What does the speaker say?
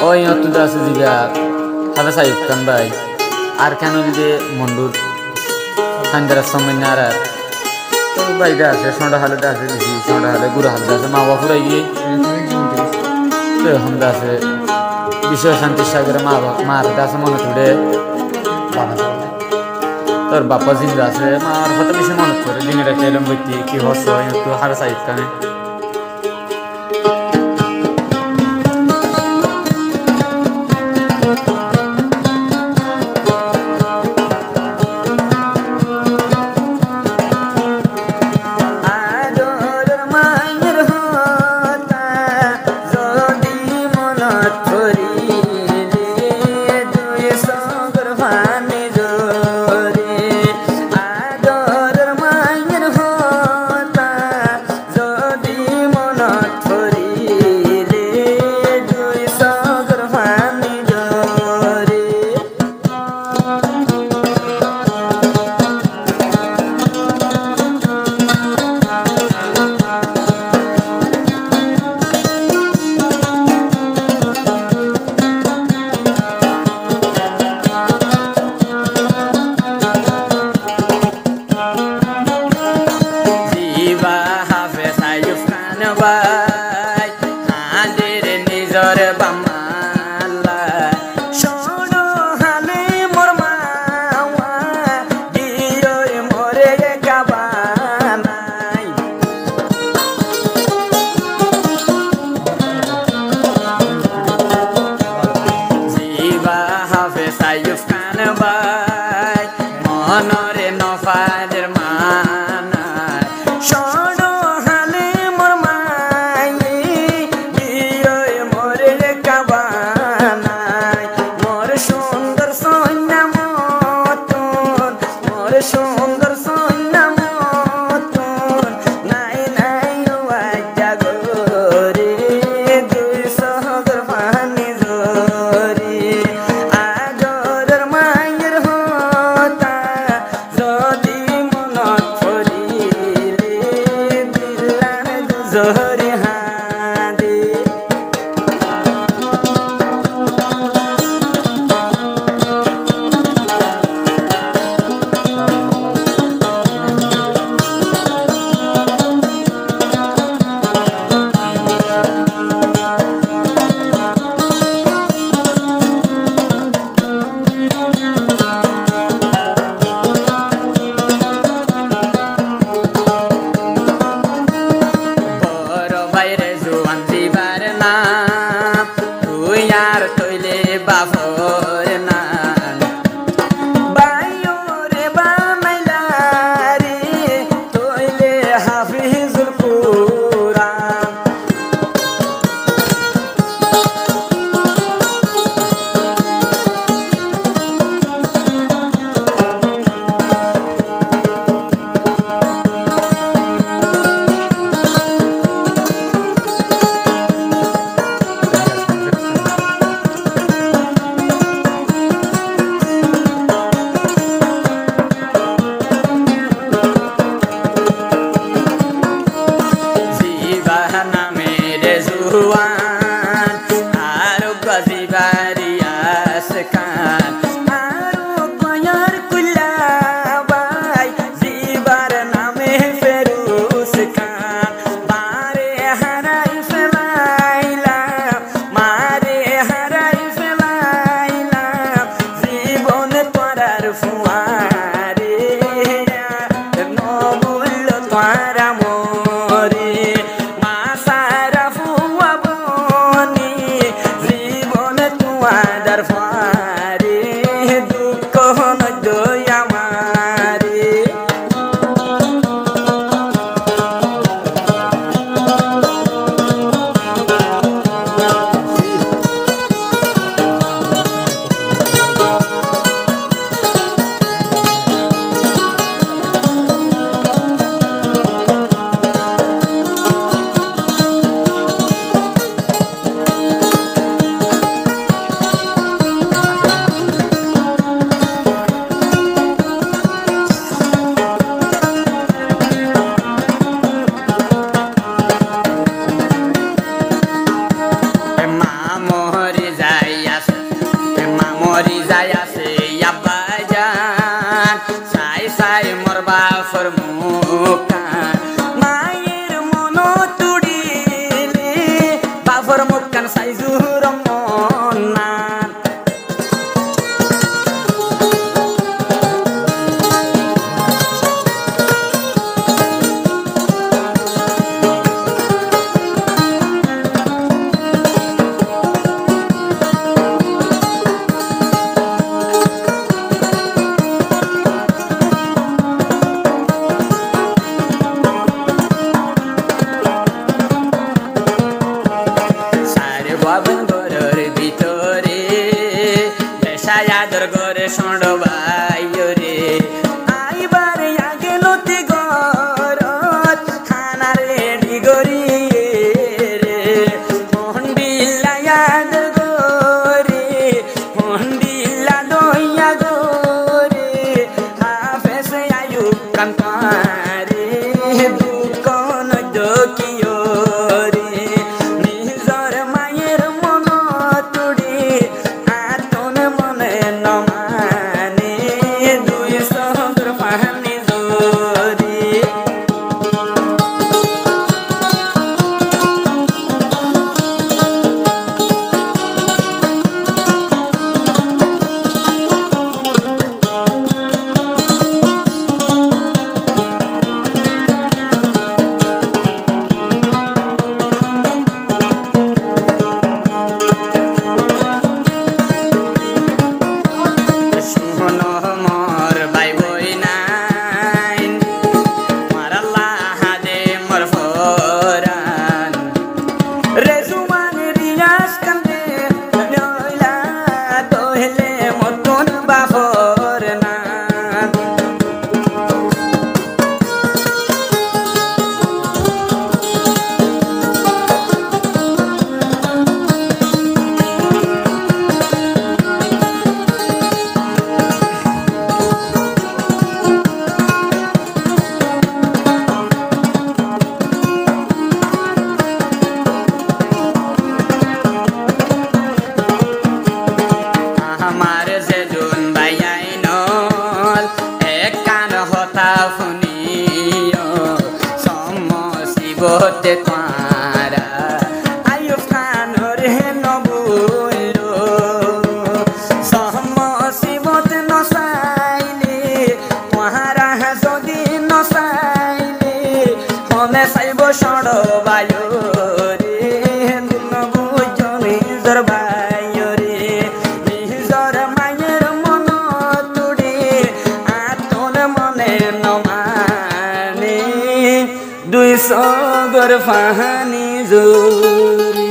ওই অতুদা আছে জিগা হাবে সাইফ খান ভাই আর কেন যে মন্ডুর খানদার সময় না আর তো বাইদা আছে সোনা হালদা আছে দিছি সোনা হালে গুড়া হালদা আছে মা বাবা ফুরাই গিয়ে তো হামদা আছে বিশ্ব শান্তি সাগরে মা হালদা আছে মনে তুলে তোর বাপা জিন্দা আছে মার হয়তো বেশি মনে করে দিনের একটা এলাম বইতি কি হস একটু হাবে সাইফ খানে সাইজুর মনা বাবন ঘরের ভিতরে বেশায়াদর ঘরে সন্ডবাই রে আইবার আগে লতি ঘরত খানা রেডি করি রে মন্ডিলায়াদর ঘরে মন্ডিলা দইয়া ঘরে হাফেজ আয়ুব কান্তারে দুকন দকিও বতে তারা আয়ুব খানোর নবুল সমসিবত নসাইলে মহারা যদি নসাইলে মনে চাইব সড়বায় রে নবুজনে জরবায় রে নিজর মায়ের মন তুড়ে আতর মনে নমানে দুই সগর ফাহানি জোর